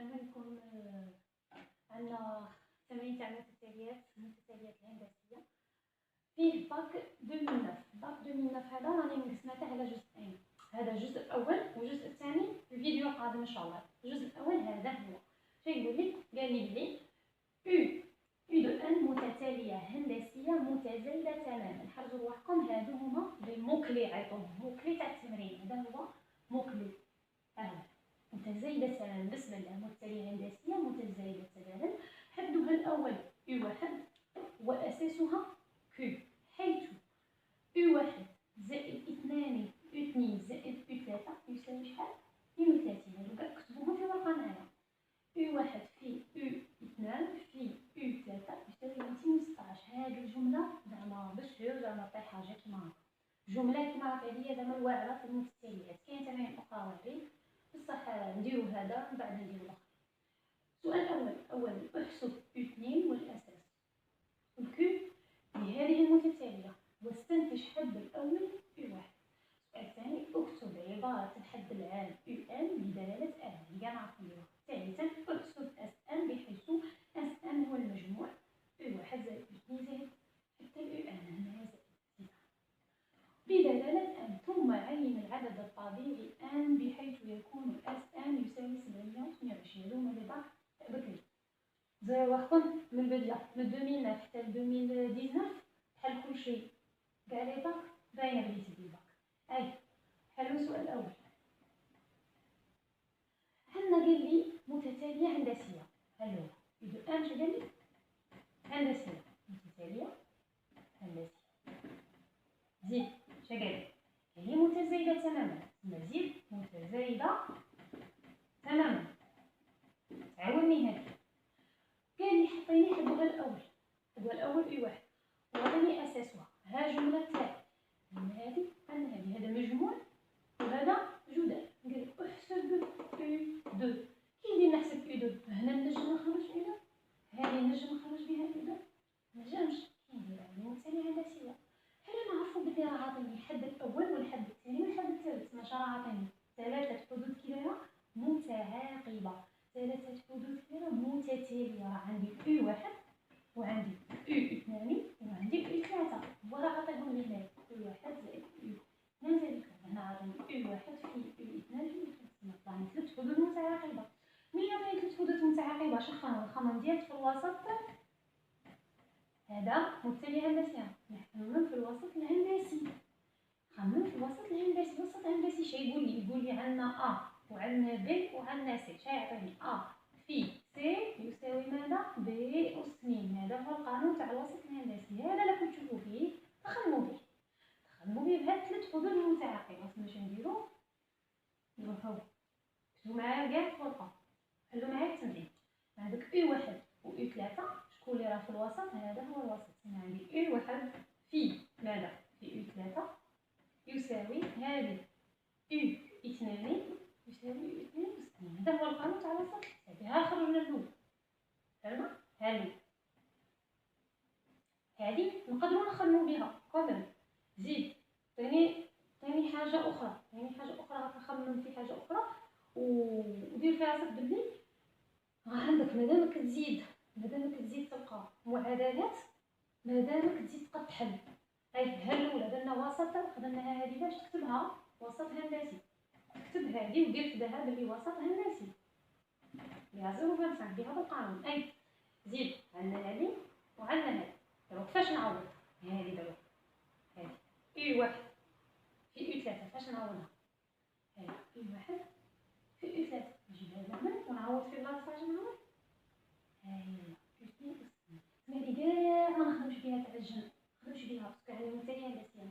دابا نكون عندنا تمرين تاع المتتاليات الهندسيه فيه باك 2009. باك 2009 هذا راني مقسمته على جزئين، هذا الجزء الاول والجزء الثاني في الفيديو القادم ان شاء الله. الجزء الاول هذا هو يقول لي قال لي بلي U de n متتاليه هندسيه متزايده تماما. حرجوا رواحكم، هادو هما لي موكلي، عيطوهم موكلي تاع التمرين. هذا هو موكلي متزايده تماما. بسم الله، متتاليه هندسيه متزايده تماما. حدها الاول U1 واساسها Q، حيث U1 زائد 2 زائد U3 يساوي شحال؟ 32. هادو كاع كتبوهم في ورقه معايا. U1 في U2 في U3 يساوي 216. هاد الجمله زعما بسيط، زعما طيح حاجه كيما هكا، جمله كيما هكا هي زعما الواعره في المتتاليات. كاين تمارين اخرى واعرين بصح نديرو هذا من بعد نديرو الاخر. السؤال الاول احسب U2 والاساس الكيو لهذه المتتاليه واستنتج حد الاول U1. السؤال الثاني اكتب عباره الحد العام UN بدلاله ان، كاع نعرفو ليها. ثالثا احسب SN بحيث SN هو المجموع U1 زائد U2 زائد حتى UN هنا زائد بدلاله ان، ثم عين العدد الطبيعي n بحيث يكون SN يساوي 728. هذوما لي باك بكري زواخكم من البدايه من 2009 حتى 2019 بحال كل شيء كاع لي باك باينه بلي تدي باك. اي حلو السؤال الاول. عندنا قال لي متتاليه هندسيه. حلو يدو اش قال لي هندسيه، متتاليه هندسيه. زيد اش قال لي؟ قال لي متزايده تماما. نزيد متزايده تماما. تعاوني هذه. قال لي حطيني حدها الاول U1 وعطيني اساسها. ها جمله تاعي من هذه عندنا هذا مجموع وهذا جدال. قال لي احسب U2. كي ندير نحسب U2 هنا نجم نخرج U2، هذه نجم نخرج بها U2 نجمش. كي ندير على متتاليه هندسيه حنا نعرفوا بلي راه عاطيني الحد الاول والحد الثاني والحد الثالث. ماشي راه عاطيني ثلاثه حدود كبيره متعاقبه، ثلاثه حدود كبيره متتاليه. راه عندي U1 وعندي U2 وعندي U3. هو راه عطيهم لي هنايا U1 زائد U2 زائد هنا عاطيني U1 في U2 في U3. عطاني ثلاث حدود متعاقبه. ملي عطاني ثلاث حدود متعاقبه اش نخمم ديالت في الوسط. هذا متتاليه هندسيه، نخمم في الوسط الهندسي. خمم في الوسط الهندسي. الوسط الهندسي شي يقول لي عندنا A وعندنا B وعندنا C. شي يعطيني A في C يساوي ماذا؟ B أس 2. هذا هو القانون تاع الوسط الهندسي. هذا اللي كنت تشوفوا فيه تخمموا به بهاد ثلاث حدود متعاقبه. باش نديرو نروحو كتبوا معايا كاع في ورقه، حلوا معايا التمرين. عندك U1 و U3 شكون اللي راه في الوسط؟ هذا هو الوسط. هنا عندي U1 في ماذا؟ في U3 يساوي هذه U2 يساوي U2 أس 2. هذا هو القانون تاع الوسط. ها خرجنا الاول فهمنا. هذه نقدروا نخمموا بها كومن. زيد ثاني حاجه اخرى غتخمم في حاجه اخرى ودير في راسك بلي عندك مادامك تزيد تلقى معادلات، مادامك تزيد تبقى تحل. ها الاولى درنا وسط، خدمناها هذه باش تكتبها وسط هندسي. اكتب هذه ودير كداها بلي وسط هندسي بها 0.5 بهذا القانون. اي زيد عندنا هذه وعندنا هذه. دابا كيفاش نعوض هذه؟ دابا هذه U1 في U3 فاش نعوضها؟ هذه U1 في U3 نجيب هذا من ونعوض في بلاصه. فاش نعوض؟ هاهي U2 أس 2. هذه كاع ما نخدمش بها تاع الجمع، ما نخدمش بها باسكو هذه متتاليه هندسيه.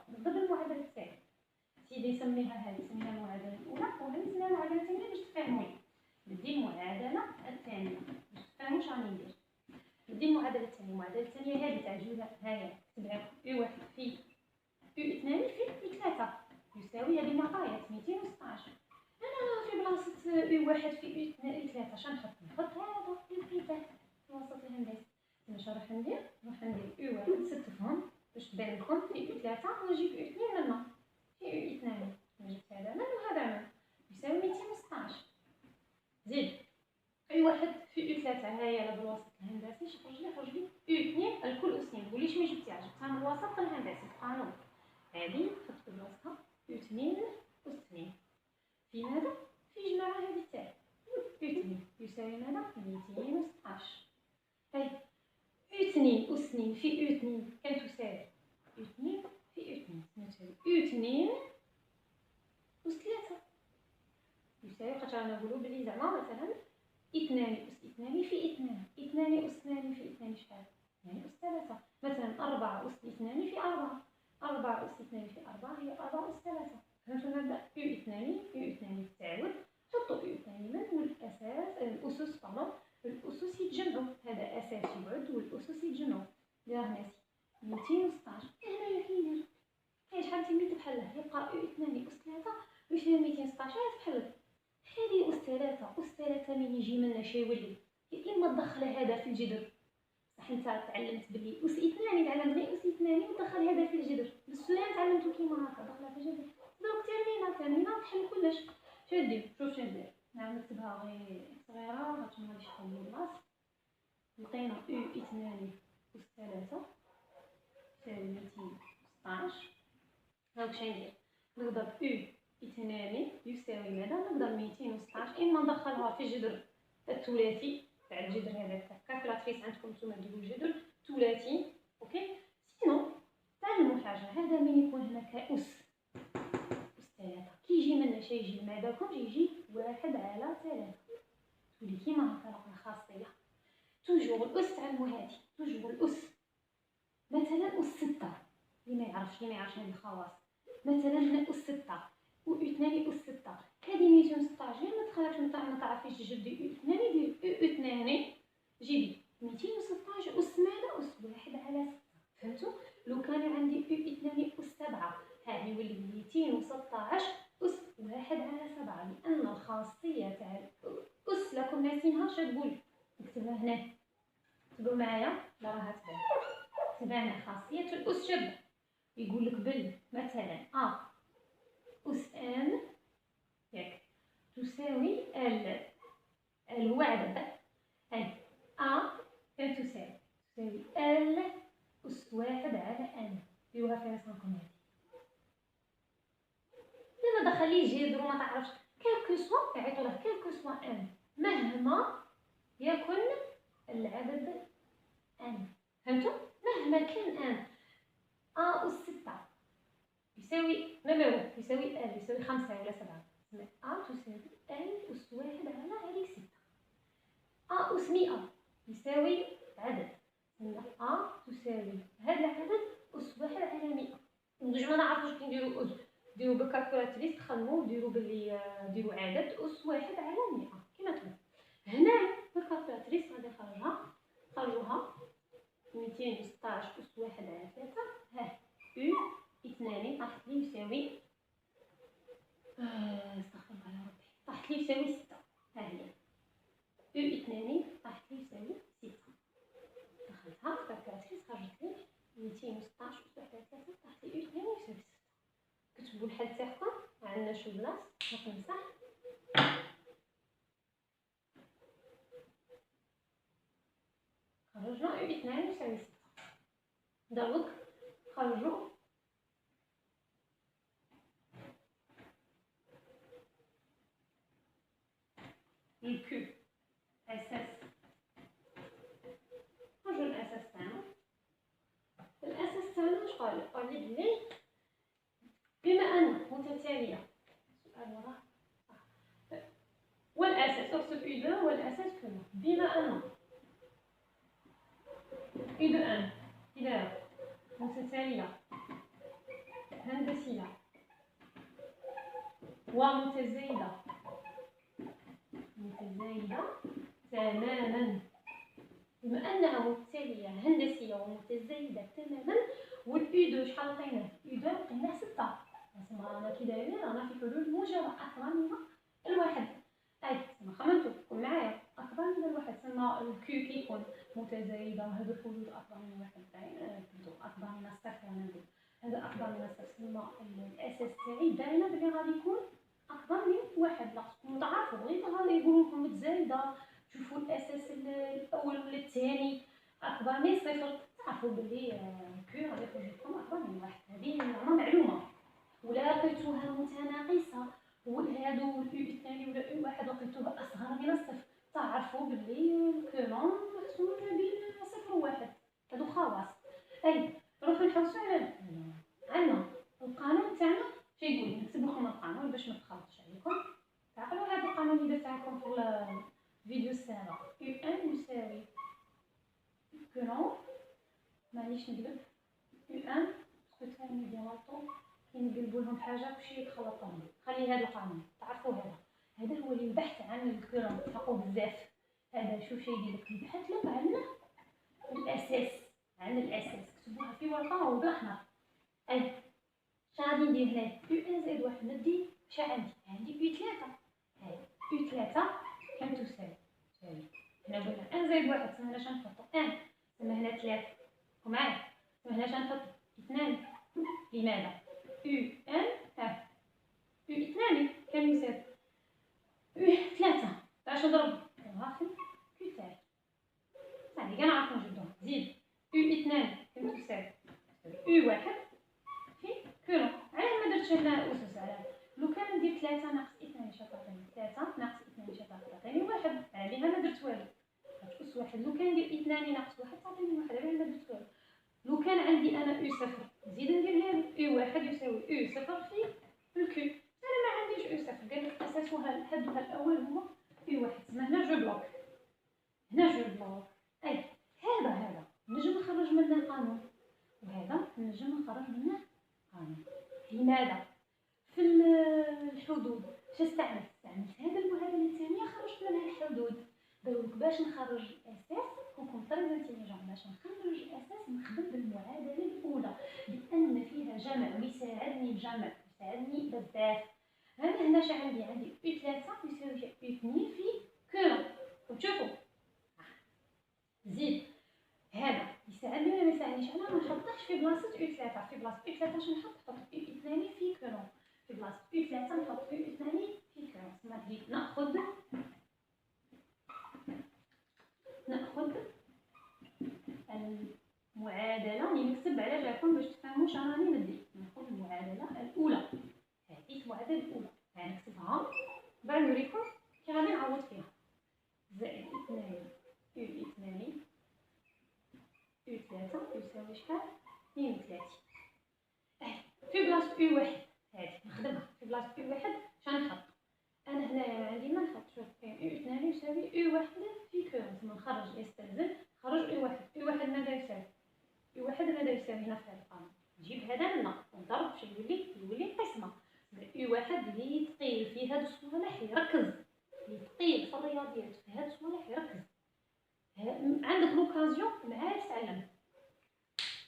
نضرب المعادله تاعي. سيدي يسميها هذه يسميها المعادله الاولى وهذه يسميها المعادله الثانيه باش تفهموا لي. ندي المعادله الثانيه باش تفهموا اش راني ندير. ندي المعادله الثانيه هذه تاع جوله. ها هي كتبها U1 في U2 في U3 يساوي هذه المعطيات 216. انا في بلاصه U1 في U3 اش نحط هذا U3 في الوسط الهندسي. واش راح ندير U1 ستفهم باش تبان لكم في U3 ونجيب U2 لنا في U2 نجيب هذا من وهذا من يساوي 216. زيد اي واحد في U3. هاهي على بالوسط الهندسي خرج لي U2 الكل أس2. مقوليش ما جبتيها، جبتها من الوسط الهندسي بقانون. هذه خدت بلاصتها U2 أس2 في ماذا؟ في جماعة هذه التالي U2 يساوي ماذا؟ 216. هاي U2 أس2 في U2 كم تساوي؟ U2 في U2 تساوي U2 أس3 يساوي، خاطر أنا نقولو بلي زعما مثلا 2 أس 2 في 2، 2 أس 2 في 2 شحال؟ 2 أس 3. مثلا 4 أس 2 في 4، 4 أس 2 في 4 هي 4 أس 3. فهمتوا؟ نبدأ U2 تعاود حطوا U2 والأساس الأسس الأسس يتجمعوا. هذا أساس يعود والأسس يتجمعوا. لا هنا 216. هنا كاين شحال تميت بحالها؟ يبقى U2 أس 3 يساوي 216. تحل هذه أس 3 من يجي منها شي يولي يا إما تدخل هذا في الجذر. صح انت تعلمت بلي أس 2 تعلمت بلي أس 2 ودخل هذا في الجذر. بالسلام تعلمتو كيما هكا دخلها في الجذر. دونك ترمينا تحل كلش. شدي شوف شندير نعم نكتبها غير صغيره باش ما غاديش نخلي البلاص. لقينا U2 أس 3 تساوي 216. دونك شندير نضرب U2 يساوي ماذا؟ نقدر 216 إما ندخلها في الجذر الثلاثي تاع الجذر هذاك تاع كالكولاتريس عندكم نتوما ديروا الجذر ثلاثي. اوكي سينو تعلموا حاجه، هذا من يكون هنا كأس 3 كي يجي منه شي يجي ماذاكم يجي 1/3 تولي كيما هكا الخاصيه. توجور الأس تعلموا هذه توجور الأس. مثلا أس 6 اللي ما يعرفش هذه الخواص. مثلا هنا أس 6 و2 أس 6 هذه 216 ما تخافش ما تعرفيش تجبدي U2 دير U2 جيبي 216 أس ماذا؟ أس 1/6. فهمتوا؟ لو كان عندي U2 أس 7 هذه يولي 216 أس 1/7 لأن الخاصية تاع الأس لكم ناسينها. اش تقول؟ نكتبها هنا كتبوا معايا لا راها تبان. كتبها هنا خاصية الأس شد يقول لك مثلا أس ان ياك تساوي ال هو عدد. هاي كم تساوي ال أس 1/n. ديروها في راسكم هذه. لما دخلي جذر وما تعرفش كيلكو سوا يعيطوا له كيلكو سوا ان مهما يكن العدد ان. فهمتوا؟ مهما كان ان أس 6 يساوي نمرو يساوي ال يساوي 5 ولا 7. تساوي ال أس 1/6. أس 100 يساوي عدد. تساوي هذا العدد أس 1/100. ندوج ما نعرفوش كي نديرو أس ديرو بالكالكولاتريس تخمو ديرو بلي ديرو عدد أس 1/100 كيما تبان. هنا بالكالكولاتريس غادي خرجوها 216 أس 1/3. ها U2 طاحت لي يساوي استغفر الله يا ربي طاحت لي يساوي 6. ها هي U2 طاحت لي يساوي 6. دخلتها في الكالكولاتريس خرجت لي 216 أس 1/3 طاحت لي U2 يساوي 6. كتبوا الحل تاعكم عندنا شو بلاص نمسح. خرجنا U2 يساوي 6. دروك خرجوا الكيو اساس. خرجوا الاساس تاعنا. الاساس تاعنا اش قال لي بلي بما ان متتاليه سؤال وراه والاساس اكتب U2 والاساس كله. بما ان U2 إذا متتالية هندسية ومتزايدة تماما. بما أنها متتالية هندسية ومتزايدة تماما والU2 شحال لقيناه؟ U2 لقيناه 6. تسمى رانا كي دايرين رانا في حدود موجبة أكبر من الواحد. أي تسمى خممتو كون معايا أكبر من الواحد. تسمى الكيو كي يكون متزايدة هذو الحدود أكبر من الواحد أكبر من الصفر. أنا نقول هذا أكبر من الصفر. تسمى الأساس تاعي باينة بلي غادي يكون أكبر من واحد. لا تعرفوا غير غادي يقولوا لكم متزايدة شوفوا الاساس الاول ولا الثاني اكبر من صفر، تعرفوا بلي كيو غادي يخرج لكم اكبر من واحد. هذه زعما معلومه. ولا لقيتوها متناقصه وهادو يو الثاني ولا يو واحد لقيتوها اصغر من الصفر، تعرفوا بلي الكولون محسوم ما بين صفر وواحد، هادو خواص. اي نروحو نحوسو على عندنا القانون تاعنا شي يقول. نكتب لكم القانون باش ما تخلطش عليكم. تعقلوا هذا القانون اللي درت لكم في الفيديو السابق، يو ان يساوي كولون، معليش نقلب يو ان باسكو ثاني ديال الطو كي نقلبوا لهم حاجه كلشي يتخلط لهم. خلي هذا القانون تعرفوا هذا هو اللي البحث عن الكولون تحقوا بزاف. هذا شوف شي يدير لك البحث لك عن الاساس، عن الاساس كتبوها في ورقه وبالاحمر. اي شنو غادي ندير هنايا؟ يو ان زائد واحد ندي شا عندي يو 3. هاي يو 3 كم تساوي هنا قلنا ان زائد واحد سما هنا شنحطو ان، سما هنا 3 ومعايا سما هنا شنحط 2. لماذا؟ يو ان يو 2 كم يساوي يو 3. باش نضرب نغافل كي تاعي صافي كاع نعرفو نجبدوها. زيد يو 2 كم تساوي يو 1 في كولون. علاه ما درتش هنا اسس؟ علاه لو كان ندير 3 ناقص 2 شتعطيني 3 ناقص 2 شتعطيني 1. عليها ما درت والو. اس واحد لو كان ندير 2 ناقص 1 تعطيني 1. علاه ما درت والو. لو كان عندي انا يو صفر زيد ندير هذا يو 1 يساوي يو صفر في الكيو. انا ما عنديش يو صفر، قال لك اساسها حدها الاول هو يو 1. تسمى هنا جو بلوك، هنا جو بلوك. اي هذا نجم نخرج منه القانون، وهذا نجم نخرج منه قانون. لماذا؟ في الحدود استعملت هذا المعادله الثانيه خرجت منها الحدود. دروك باش نخرج الاساس كون طريق انتيليجون، باش نخرج الاساس نخدم بالمعادله الاولى لان فيها جمع ويساعدني الجمع يساعدني بزاف. انا هنا شا عندي يو 3 يساوي يو 2 في كولون. وتشوفوا زيد هذا يساعدني ولا ما يساعدنيش؟ انا ما نحطهش في بلاصه يو 3. في بلاصه يو 3 شنو نحط يو 2 في كولون. في بلاصه يو 3 نحط يو 2 في كولون. تسمى ناخذ المعادله اللي نكتب على جالكم باش تفهموا شنو راني ندير. ناخذ المعادله الاولى، هذه المعادله الاولى نكتبها بعد نوريكم كي غادي نعوض فيها. زائد 2 يو 2 يو 3 يساوي شحال؟ 32. في بلاصه يو 1 هذه نخدمها. في بلاصه يو 1 شنحط؟ انا هنايا عندي ما نحط. شوف كاين يو 2 يساوي يو 1 في كولون. تما نخرج يستلزم خرج يو 1. يو 1 ماذا يساوي؟ يو 1 ماذا يساوي هنا في هذا القانون؟ نجيب هذا لنا ونضرب شي يولي قسمه. يو 1 اللي ثقيل في هاد الصوالح يركز، اللي ثقيل في الرياضيات في هاد الصوالح يركز. عندك لوكازيون معاه تتعلم.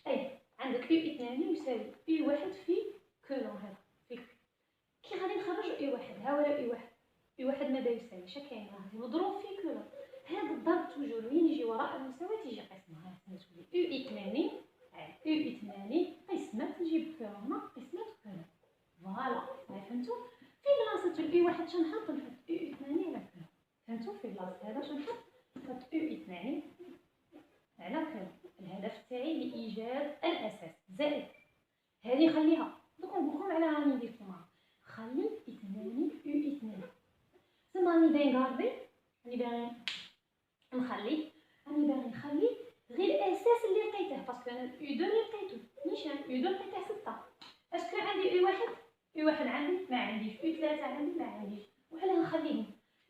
اي عندك يو 2 يساوي يو 1 في كولون. هذا في كي غادي نخرج يو 1 ها ولا يو 1. يو 1 ماذا يساوي؟ شا كاين راه مضروب في كولون. هذا الضرب توجور وين يجي وراء المساوات يجي قسمه. ها تولي يو 2 يو 2 قسمه نجيب كولون هنا قسمه كولون. فوالا فهمتوا؟ في بلاصه اليو 1 شنحط؟ نحط يو 2 على كولون. فهمتوا؟ في بلاصه هذا شنحط؟ نحط يو 2 على كولون. الهدف تاعي لايجاد الاساس. زائد هذه خليها دوك نقول لكم على راني ندير فيها. خلي 2 يو 2 سما راني باغي غاردي، راني باغي نخلي غير الاساس اللي لقيته باسكو انا يو 2 اللي لقيته نيشان يو 2 لقيته 6. اسكو عندي يو 1؟ يو 1 عندي ما عنديش. يو 3 عندي ما عنديش. وعلاه نخليهم؟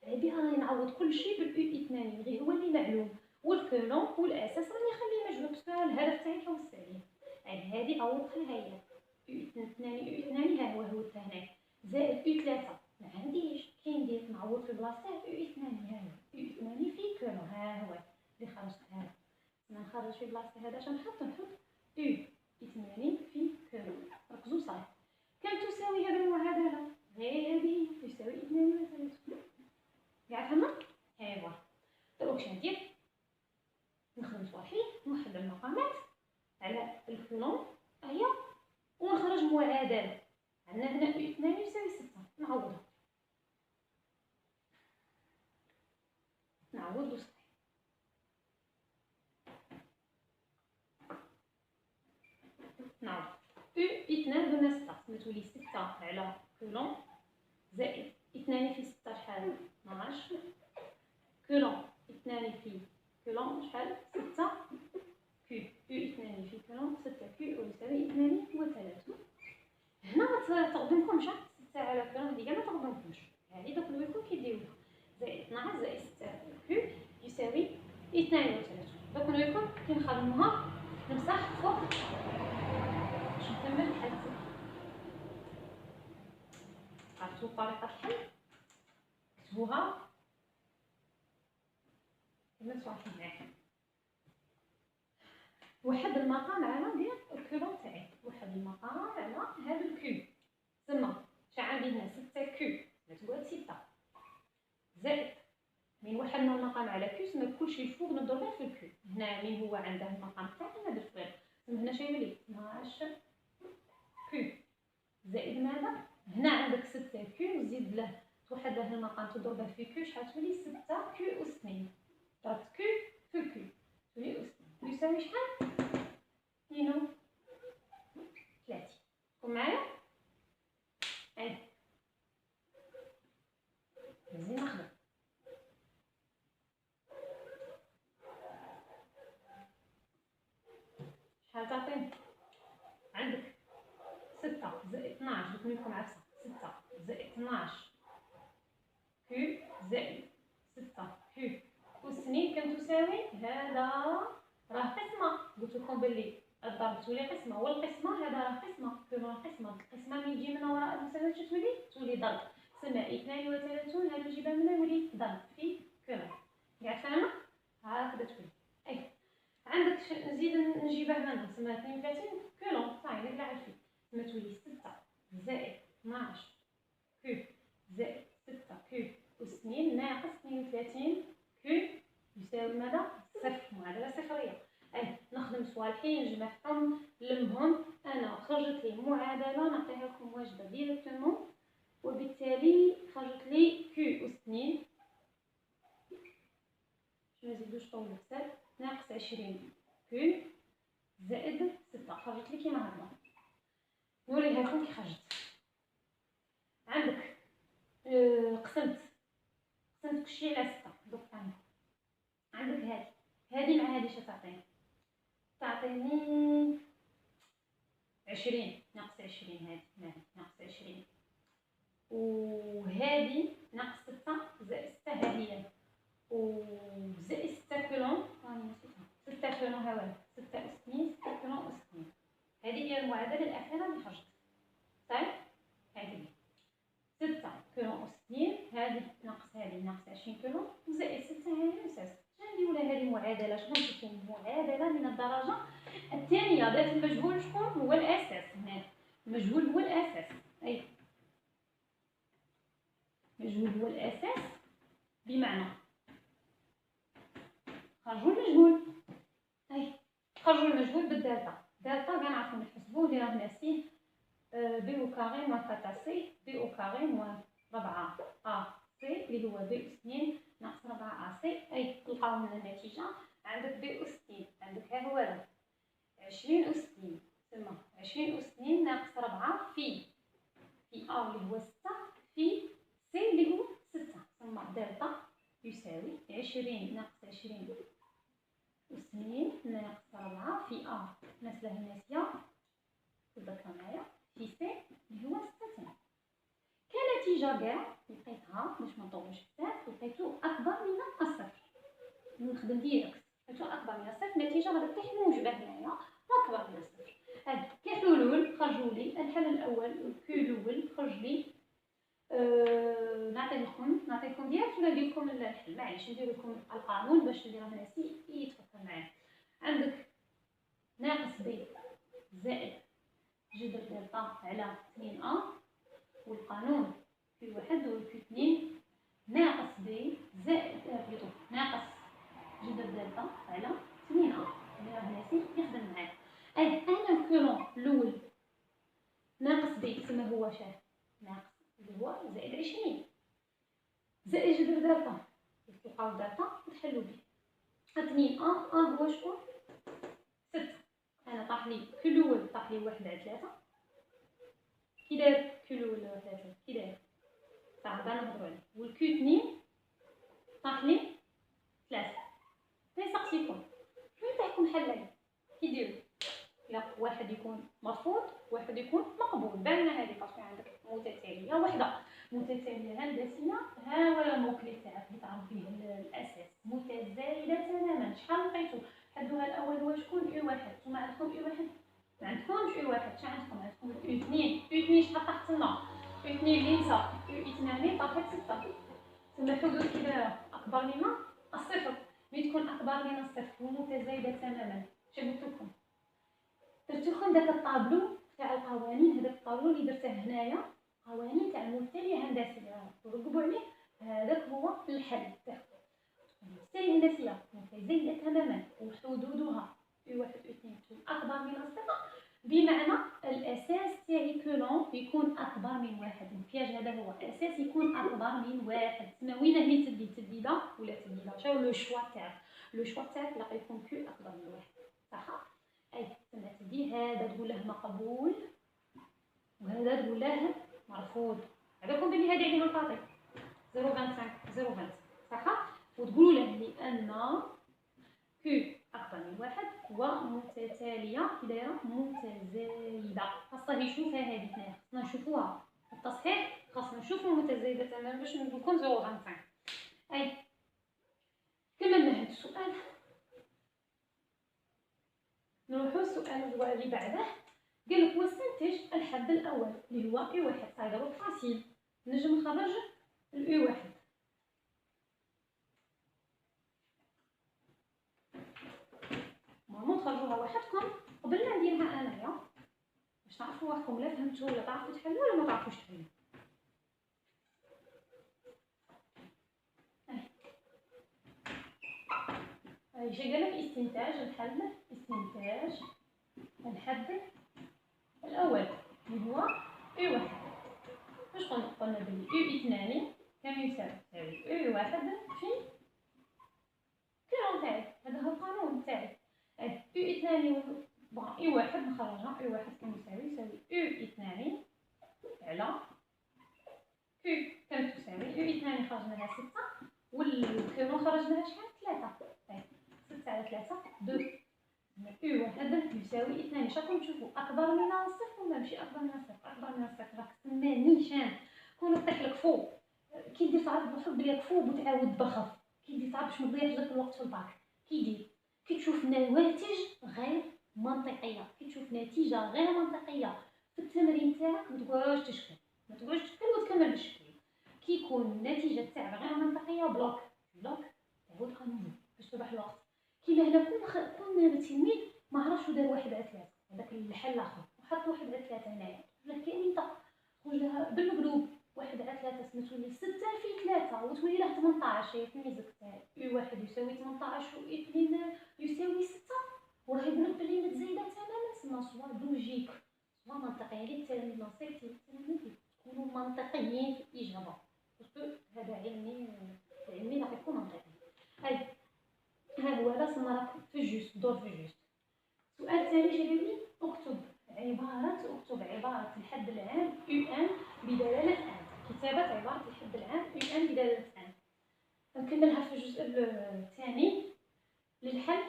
بها راني نعوض كل شيء باليو 2 غير هو اللي معلوم، والكولون والاساس راني نخليه مجهول باسكو الهدف تاعي توسع عليه. هذه عوضتها هي يو 2 يو 2 ها هو تا هناك. زائد يو 3 ما عنديش كي ندير نعوض في بلاصه يو 2 ها هو يو 2 في كولون. ها هو اللي خرجت هذا. نخرج في بلاصه هذا شنحط؟ نحط يو 2 في كولون. ركزوا صافي. كم تساوي هذه المعادله؟ غير هذه تساوي 2 و 3. كاع فهمنا؟ ايوا دروك شنو ندير؟ نخرج صافي نوحد المقامات على الكولون هي ونخرج معادله. عندنا هنا يو 2 يساوي 6. نعوضها نعوض وسطين. نعوض او 2 درنا 6 سميتولي 6 على كولون زائد 2 في 6 شحال 12 كولون 2 في كولون شحال 6 كيو او 2 في كولون 6 كيو يساوي 32. هنا تخدمكمش 6 على كولون هذه كاع ما تخدمكمش، هذه دوك نوريكم كي ديروها. زائد 12 زائد 6 كيو يساوي 32. دوك نوريكم كي نخدموها. نمسح فوق باش نكمل الحل. عرفتوا طريقة الحل؟ كتبوها كما صافي معاكم. واحد المقام على ديال الكولون تاعي، واحد المقام على هذا الكيو، تما شحال عندنا 6 كيو تقعد 6 زائد من وحدنا المقام على كيو تما كلشي الفوق نضربه في الكيو. هنا من هو عنده المقام تاعي هذا الفوق تما هنا شيولي 12 كيو زائد ماذا؟ هنا عندك 6 كيو زيد له توحد له المقام تضربه في كيو شحال تولي 6 كيو أس 2 ضربت كيو في الكيو تولي أس 2 يساوي شحال؟ 32. كون معايا؟ اهي لازم نخدم. شحال تعطيني؟ عندك 6 زائد 12 دوك نكون عارفة 6 زائد 12 كيو زائد 6 كيو أس 2 كم تساوي؟ هذا راه قسمة، قلت لكم بلي الضرب تولي قسمة والقسمة هذا راه قسمة، كيما قسمة القسمة ملي تجي من وراء المساوات تولي ضرب. تسمى 32 هذا نجيبها منها يولي ضرب في كيما. قاعد فاهمة؟ هكذا تولي. أي عندك نزيد نجيبها هنا تسمى 32 كيلو صاي اللي عارفين تسمى تولي 6 زائد 12 كيو زائد 6 كيو أس 2 ناقص 32 كيو يساوي ماذا؟ صفر. معادلة صفرية. أي نخدم صوالحين نجمعهم نلمهم. أنا خرجت لي معادلة نعطيها لكم واجبة ديريكتومون، وبالتالي خرجت لي كيو أس 2 ما نزيدوش طول الحساب ناقص 20 كيو زائد 6 خرجت لي كيما هكذا. نوريها لكم كي خرجت. عندك قسمت كلشي على 6 دوك عندك هذه مع هذه شتعطيني؟ تعطيني 20 ناقص 20 هذه ناقص 20 وهذه ناقص 6 زائد 6 هذه وزائد 6 كولون راني نسيتها 6 كولون هاوي 6 أس 2 6 كولون أس 2. هذه هي المعادلة الأخيرة اللي خرجت. طيب هذه 6 كولون أس 2 هذه ناقص 20 كولون وزائد 6 هذه أساس. شنو ولا هذه معادلة؟ شنو نشوفوا معادلة من الدرجة الثانية ذات المجهول. شكون هو الأساس؟ هنا المجهول هو الأساس. أي المجهول هو الأساس بمعنى خرجوا المجهول. أي خرجوا المجهول بالدالتا. دالتا كاع نعرفو نحسبوه اللي راه ناسيه بي او كاري موان 4 سي بي او كاري موان 4 ا سي اللي هو بي اس 2 ناقص 4 ا سي. اي تلقاو من النتيجه عندك بي اس 2 عندك ها هو 20 اس 2 تما 20 اس 2 ناقص 4 في ا اللي هو 6 في سي اللي هو 6 ثم دالتا يساوي 20 ناقص 20 اس 2 ناقص 4 في ا مثله الناسيه تذكر معايا في سي اللي هو 6. كنتيجة كاع لقيتها باش ما نطولش بزاف لقيتو أكبر من الصفر. نخدم ديريكت لقيتو أكبر من الصفر. النتيجة غادي تطيح موجبة هنايا أكبر من الصفر. كحلول خرجوا لي الحل الأول الكيو الأول خرج لي نعطيكم ديريكت ولا ندير لكم الحل؟ معليش ندير لكم القانون باش اللي راه ناسي يتفكر معايا. عندك ناقص بي زائد جذر دلتا على 2 ا والقانون في 1 وفي 2 ناقص بي زائد ناقص جذر دلتا على 2 ا اللي راه ناسي يخدم معايا. اي انا الكولون الاول ناقص بي تسمى هو شاف ناقص اللي هو زائد 20 زائد جذر دلتا تلقاو دلتا نحلو به. 2 هو شكون؟ 6. انا طاح لي كل الاول طاح لي 1 على 3. كي داير كل الاول 1 على 3 كي داير صعب نهضروا عليه. والكو 2 طاح لي 3. نسقسيكم وين تاعكم حل كي ديروا؟ لا واحد يكون مرفوض واحد يكون مقبول. بالنا هذه باسكو عندك متتاليه وحده متتاليه هندسيه. ها ولا الموكلي تاعك اللي تعرف به الاساس متزايده تماما. شحال لقيتو؟ حدوها الاول هو شكون؟ اي واحد. نتوما عندكم اي واحد؟ ما عندكمش اي واحد. شحال عندكم؟ عندكم اي 2. اي 2 شحال طاحت لنا؟ اي 2 لينسا اي 2 طاحت 6. ثم الحدود كذا اكبر من الصفر. ملي تكون اكبر من الصفر ومتزايده تماما اش قلت لكم؟ درت لكم داك الطابلو تاع القوانين. هذاك الطابلو اللي درته هنايا قوانين تاع المثاليه الهندسيه ركبوا عليه. هذاك هو الحل تاعكم. المثاليه الهندسيه متزايده تماما وحدودها اي 1 اي 2 تكون اكبر من الصفر بمعنى الاساس تاعي كولون يكون اكبر من 1. البياج هذا هو اساس يكون اكبر من 1. تما وين هي تديده ولا تديده شنو لو شوا تاعك؟ لو شوا تاعك لا يكون كو اكبر من 1 صح. اي تما تدي هذا تقول له مقبول وهذا تقول له مرفوض. عندكم بلي هذه عليها الفاطمه 0.25 صح. وتقولوا له لان كو اكبر من 1 ومتتاليه كي دايره متزايده. خاصها يشوفها هذه هنايا. خاصنا نشوفوها التصحيح. خاصنا نشوفوا المتزايده تماما باش نقول لكم 0.25. اي كملنا هذا السؤال. نروحو السؤال اللي بعده. قال لك واستنتج الحد الاول اللي هو اي 1. صايده لك فاسيل. نجم نخرج الاي 1. ماما تخرجوها وحدكم قبل ما نديرها انايا باش تعرفوا واحكم لا فهمتوا ولا تعرفوا تحلوا ولا ما تعرفوش تحلوا. ايش قال لك؟ استنتاج الحل. استنتاج الحد الاول اللي هو اي 1. واش قلنا بلي اي 2 كم يساوي اي 1 في كيلو تاعي. هذا هو القانون تاعي. اي 2 بون اي 1 نخرجها. اي 1 كم يساوي اي 2 على كو كم تساوي اي 2 خرجناها 6 والكيلو خرجناها شحال 3. 6 على 3 2. اي 1 يساوي 2. شراكم تشوفوا اكبر من الصفر ولا ماشي اكبر من الصفر؟ اكبر من الصفر. راك تسمى نيشان. كون طيح لك فوق كي دير تعرف بروحك بلي فوق وتعاود تبخف. كي دير تعرف باش ما تضيعش داك الوقت في الباك. كي دير كي تشوف نواتج غير منطقيه. كي تشوف نتيجه غير منطقيه في التمرين تاعك ما تقعدش تشكل. ما تقعدش تشكل وتكمل بالشكل. كي يكون النتيجه تاعك غير منطقيه بلوك تعاود قانون باش تربح الوقت. كيما هنا كون تلميذ ما عرفش دار 1 على 3 هذاك الحل الاخر وحط 1 على 3 هنايا. لكن انت تخرج لها بالمقلوب 1 على 3 تولي 6 في 3 وتولي له 18. هي تميزك تاعي اي 1 يساوي 18 و اي 2 يساوي 6 وراه يقول لك بلي متزايده تماما. تسمى سوا لوجيك سوا منطقي. هذه التلاميذ نصيحتي للتلاميذ تكونوا منطقيين في الاجابه باسكو هذا علمي نعطيكم منطقي. هاي ها هو هذا سما راك في الجوست دور في الجوست. السؤال الثاني شبابي اكتب عبارة الحد العام UN بدلالة ان. كتابة عبارة الحد العام UN بدلالة ان. نكملها في الجزء الثاني للحل.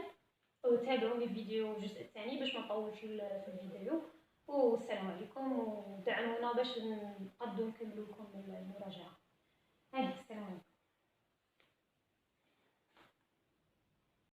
تابعوني الفيديو الجزء الثاني باش ما نطولش في الفيديو. والسلام عليكم ودعمونا باش نقدروا نكملوا لكم المراجعة.